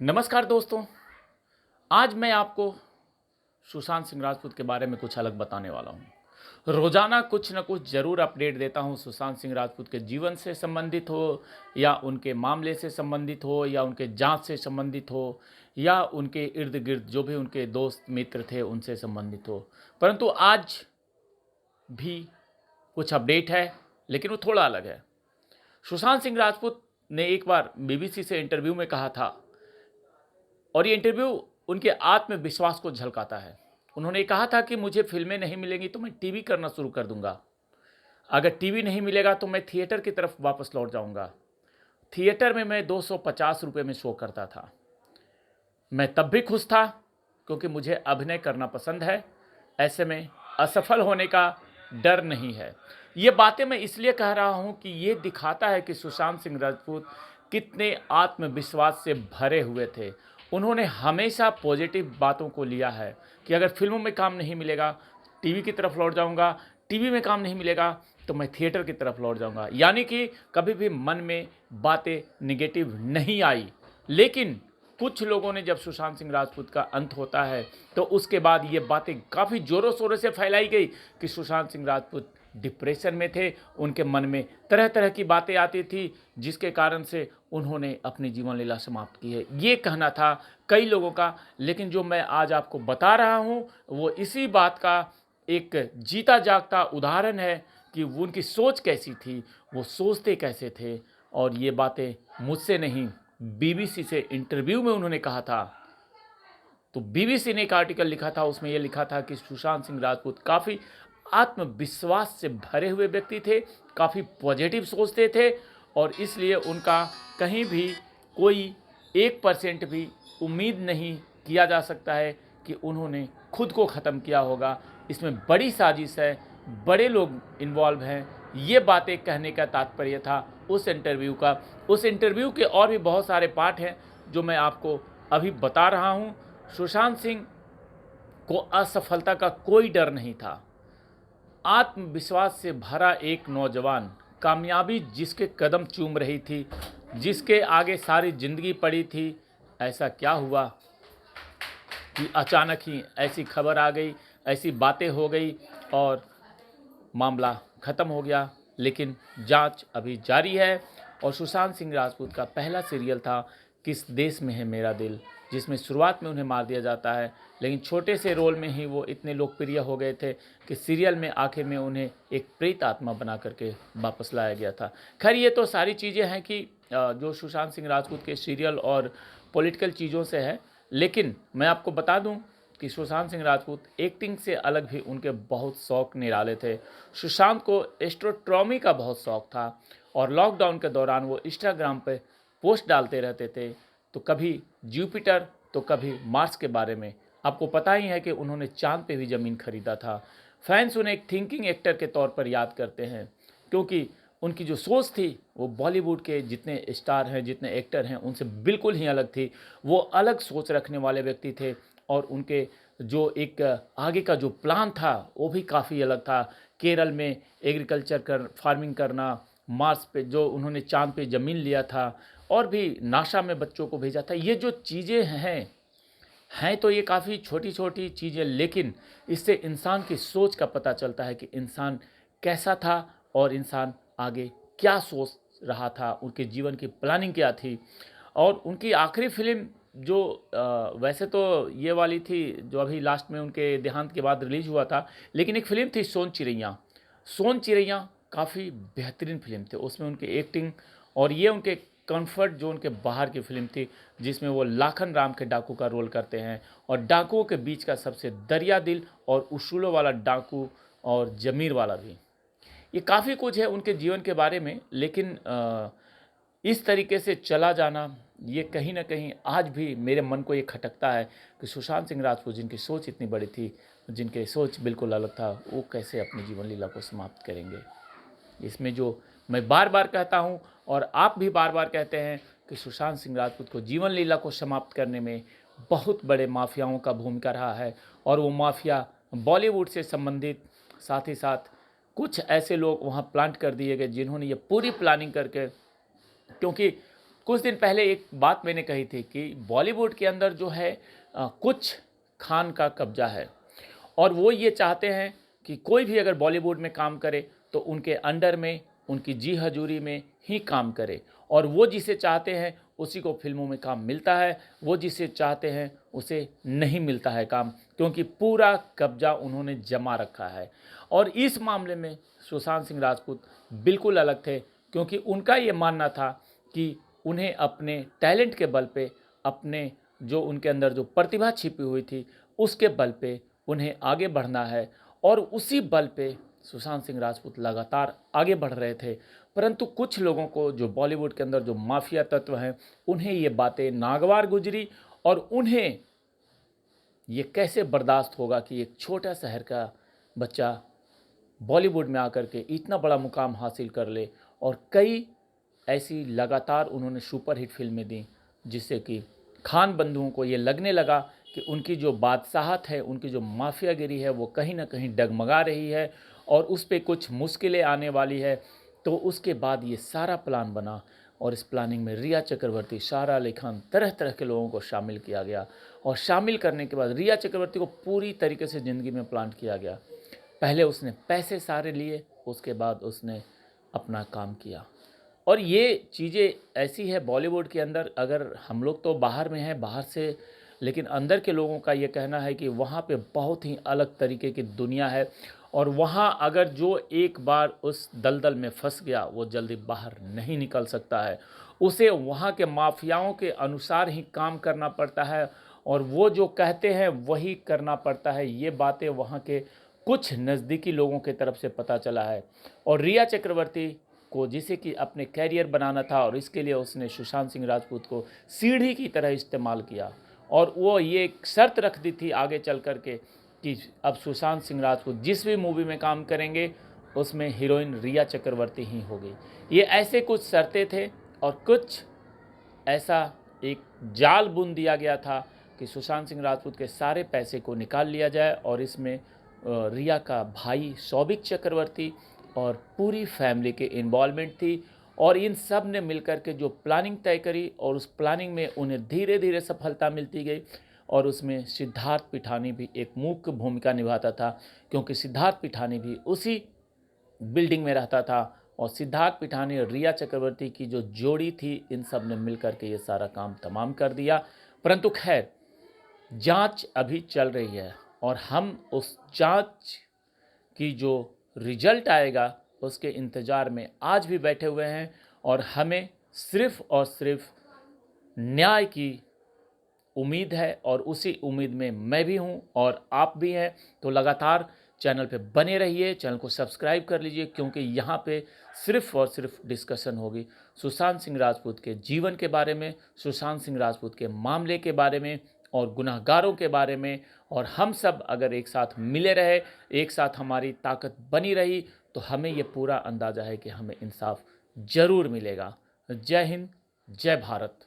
नमस्कार दोस्तों। आज मैं आपको सुशांत सिंह राजपूत के बारे में कुछ अलग बताने वाला हूँ। रोज़ाना कुछ न कुछ ज़रूर अपडेट देता हूँ, सुशांत सिंह राजपूत के जीवन से संबंधित हो या उनके मामले से संबंधित हो या उनके जांच से संबंधित हो या उनके इर्द-गिर्द जो भी उनके दोस्त मित्र थे उनसे संबंधित हो। परंतु आज भी कुछ अपडेट है, लेकिन वो थोड़ा अलग है। सुशांत सिंह राजपूत ने एक बार बीबीसी से इंटरव्यू में कहा था और ये इंटरव्यू उनके आत्मविश्वास को झलकाता है। उन्होंने कहा था कि मुझे फ़िल्में नहीं मिलेंगी तो मैं टीवी करना शुरू कर दूँगा। अगर टीवी नहीं मिलेगा तो मैं थिएटर की तरफ वापस लौट जाऊँगा। थिएटर में मैं 250 रुपए में शो करता था। मैं तब भी खुश था क्योंकि मुझे अभिनय करना पसंद है। ऐसे में असफल होने का डर नहीं है। ये बातें मैं इसलिए कह रहा हूँ कि ये दिखाता है कि सुशांत सिंह राजपूत कितने आत्मविश्वास से भरे हुए थे। उन्होंने हमेशा पॉजिटिव बातों को लिया है कि अगर फ़िल्मों में काम नहीं मिलेगा, टीवी की तरफ लौट जाऊँगा, टीवी में काम नहीं मिलेगा तो मैं थिएटर की तरफ लौट जाऊँगा। यानी कि कभी भी मन में बातें नेगेटिव नहीं आई। लेकिन कुछ लोगों ने जब सुशांत सिंह राजपूत का अंत होता है तो उसके बाद ये बातें काफ़ी ज़ोरों शोरों से फैलाई गई कि सुशांत सिंह राजपूत डिप्रेशन में थे, उनके मन में तरह तरह की बातें आती थी जिसके कारण से उन्होंने अपनी जीवन लीला समाप्त की है। ये कहना था कई लोगों का, लेकिन जो मैं आज आपको बता रहा हूँ वो इसी बात का एक जीता जागता उदाहरण है कि वो उनकी सोच कैसी थी, वो सोचते कैसे थे। और ये बातें मुझसे नहीं, बीबीसी से इंटरव्यू में उन्होंने कहा था। तो बीबीसी ने एक आर्टिकल लिखा था, उसमें यह लिखा था कि सुशांत सिंह राजपूत काफ़ी आत्मविश्वास से भरे हुए व्यक्ति थे, काफ़ी पॉजिटिव सोचते थे और इसलिए उनका कहीं भी कोई 1% भी उम्मीद नहीं किया जा सकता है कि उन्होंने खुद को ख़त्म किया होगा। इसमें बड़ी साजिश है, बड़े लोग इन्वॉल्व हैं। ये बातें कहने का तात्पर्य था उस इंटरव्यू का। उस इंटरव्यू के और भी बहुत सारे पार्ट हैं जो मैं आपको अभी बता रहा हूँ। सुशांत सिंह को असफलता का कोई डर नहीं था। आत्मविश्वास से भरा एक नौजवान, कामयाबी जिसके कदम चूम रही थी, जिसके आगे सारी ज़िंदगी पड़ी थी। ऐसा क्या हुआ कि अचानक ही ऐसी खबर आ गई, ऐसी बातें हो गई और मामला ख़त्म हो गया। लेकिन जांच अभी जारी है और सुशांत सिंह राजपूत का पहला सीरियल था किस देश में है मेरा दिल, जिसमें शुरुआत में उन्हें मार दिया जाता है, लेकिन छोटे से रोल में ही वो इतने लोकप्रिय हो गए थे कि सीरियल में आखिर में उन्हें एक प्रेत आत्मा बना करके वापस लाया गया था। खैर ये तो सारी चीज़ें हैं कि जो सुशांत सिंह राजपूत के सीरियल और पॉलिटिकल चीज़ों से है। लेकिन मैं आपको बता दूं कि सुशांत सिंह राजपूत एक्टिंग से अलग भी उनके बहुत शौक निराले थे। सुशांत को एस्ट्रोनॉमी का बहुत शौक था और लॉकडाउन के दौरान वो इंस्टाग्राम पे पोस्ट डालते रहते थे, तो कभी जुपिटर तो कभी मार्स के बारे में। आपको पता ही है कि उन्होंने चांद पे भी ज़मीन खरीदा था। फैंस उन्हें एक थिंकिंग एक्टर के तौर पर याद करते हैं क्योंकि उनकी जो सोच थी वो बॉलीवुड के जितने स्टार हैं, जितने एक्टर हैं, उनसे बिल्कुल ही अलग थी। वो अलग सोच रखने वाले व्यक्ति थे और उनके जो एक आगे का जो प्लान था वो भी काफ़ी अलग था। केरल में एग्रीकल्चर फार्मिंग करना, मार्स पे जो उन्होंने चांद पे ज़मीन लिया था और भी नासा में बच्चों को भेजा था। ये जो चीज़ें हैं तो ये काफ़ी छोटी-छोटी चीज़ें, लेकिन इससे इंसान की सोच का पता चलता है कि इंसान कैसा था और इंसान आगे क्या सोच रहा था, उनके जीवन की प्लानिंग क्या थी। और उनकी आखिरी फ़िल्म जो वैसे तो ये वाली थी जो अभी लास्ट में उनके देहांत के बाद रिलीज़ हुआ था, लेकिन एक फ़िल्म थी सोन चिड़ैया। सोन चिड़ैया काफ़ी बेहतरीन फ़िल्म थी, उसमें उनकी एक्टिंग और ये उनके कंफर्ट ज़ोन के बाहर की फ़िल्म थी जिसमें वो लाखन राम के डाकू का रोल करते हैं और डाकुओं के बीच का सबसे दरिया दिल और उसूलों वाला डाकू और ज़मीर वाला भी। ये काफ़ी कुछ है उनके जीवन के बारे में, लेकिन इस तरीके से चला जाना ये कहीं न कहीं आज भी मेरे मन को ये खटकता है कि सुशांत सिंह राजपूत जिनकी सोच इतनी बड़ी थी, जिनके सोच बिल्कुल अलग था, वो कैसे अपनी जीवन लीला को समाप्त करेंगे। इसमें जो मैं बार-बार कहता हूँ और आप भी बार-बार कहते हैं कि सुशांत सिंह राजपूत को जीवन लीला को समाप्त करने में बहुत बड़े माफियाओं का भूमिका रहा है और वो माफिया बॉलीवुड से संबंधित, साथ ही साथ कुछ ऐसे लोग वहाँ प्लांट कर दिए गए जिन्होंने ये पूरी प्लानिंग करके, क्योंकि कुछ दिन पहले एक बात मैंने कही थी कि बॉलीवुड के अंदर जो है कुछ खान का कब्जा है, और वो ये चाहते हैं कि कोई भी अगर बॉलीवुड में काम करे तो उनके अंडर में, उनकी जी हजूरी में ही काम करे, और वो जिसे चाहते हैं उसी को फिल्मों में काम मिलता है, वो जिसे चाहते हैं उसे नहीं मिलता है काम, क्योंकि पूरा कब्जा उन्होंने जमा रखा है। और इस मामले में सुशांत सिंह राजपूत बिल्कुल अलग थे, क्योंकि उनका ये मानना था कि उन्हें अपने टैलेंट के बल पे, अपने जो उनके अंदर जो प्रतिभा छिपी हुई थी उसके बल पे उन्हें आगे बढ़ना है, और उसी बल पे सुशांत सिंह राजपूत लगातार आगे बढ़ रहे थे। परंतु कुछ लोगों को, जो बॉलीवुड के अंदर जो माफिया तत्व हैं, उन्हें ये बातें नागवार गुजरी, और उन्हें ये कैसे बर्दाश्त होगा कि एक छोटा शहर का बच्चा बॉलीवुड में आकर के इतना बड़ा मुकाम हासिल कर ले। और कई ऐसी लगातार उन्होंने सुपरहिट फिल्में दी, जिससे कि खान बंधुओं को ये लगने लगा कि उनकी जो बादशाहत है, उनकी जो माफियागिरी है, वो कहीं ना कहीं डगमगा रही है और उस पर कुछ मुश्किलें आने वाली है। तो उसके बाद ये सारा प्लान बना, और इस प्लानिंग में रिया चक्रवर्ती, सारा अली खान, तरह तरह के लोगों को शामिल किया गया। और शामिल करने के बाद रिया चक्रवर्ती को पूरी तरीके से ज़िंदगी में प्लांट किया गया। पहले उसने पैसे सारे लिए, उसके बाद उसने अपना काम किया। और ये चीज़ें ऐसी है बॉलीवुड के अंदर, अगर हम लोग तो बाहर में हैं, बाहर से, लेकिन अंदर के लोगों का ये कहना है कि वहाँ पे बहुत ही अलग तरीके की दुनिया है, और वहाँ अगर जो एक बार उस दलदल में फंस गया वो जल्दी बाहर नहीं निकल सकता है। उसे वहाँ के माफियाओं के अनुसार ही काम करना पड़ता है, और वो जो कहते हैं वही करना पड़ता है। ये बातें वहाँ के कुछ नज़दीकी लोगों के तरफ से पता चला है। और रिया चक्रवर्ती को, जिसे कि अपने कैरियर बनाना था, और इसके लिए उसने सुशांत सिंह राजपूत को सीढ़ी की तरह इस्तेमाल किया, और वो ये एक शर्त रख दी थी आगे चल कर के कि अब सुशांत सिंह राजपूत जिस भी मूवी में काम करेंगे उसमें हीरोइन रिया चक्रवर्ती ही होगी। ये ऐसे कुछ शर्तें थे, और कुछ ऐसा एक जाल बुन दिया गया था कि सुशांत सिंह राजपूत के सारे पैसे को निकाल लिया जाए, और इसमें रिया का भाई सौभिक चक्रवर्ती और पूरी फैमिली की इन्वॉल्वमेंट थी। और इन सब ने मिलकर के जो प्लानिंग तय करी, और उस प्लानिंग में उन्हें धीरे धीरे सफलता मिलती गई। और उसमें सिद्धार्थ पिठानी भी एक मुख्य भूमिका निभाता था, क्योंकि सिद्धार्थ पिठानी भी उसी बिल्डिंग में रहता था, और सिद्धार्थ पिठानी और रिया चक्रवर्ती की जो जोड़ी थी, इन सब ने मिलकर के ये सारा काम तमाम कर दिया। परंतु खैर, जांच अभी चल रही है, और हम उस जांच की जो रिजल्ट आएगा उसके इंतज़ार में आज भी बैठे हुए हैं, और हमें सिर्फ़ और सिर्फ न्याय की उम्मीद है, और उसी उम्मीद में मैं भी हूं और आप भी हैं। तो लगातार चैनल पे बने रहिए, चैनल को सब्सक्राइब कर लीजिए, क्योंकि यहाँ पे सिर्फ़ और सिर्फ डिस्कशन होगी सुशांत सिंह राजपूत के जीवन के बारे में, सुशांत सिंह राजपूत के मामले के बारे में, और गुनाहगारों के बारे में। और हम सब अगर एक साथ मिले रहे, एक साथ हमारी ताकत बनी रही, तो हमें ये पूरा अंदाज़ा है कि हमें इंसाफ ज़रूर मिलेगा। जय हिंद, जय भारत।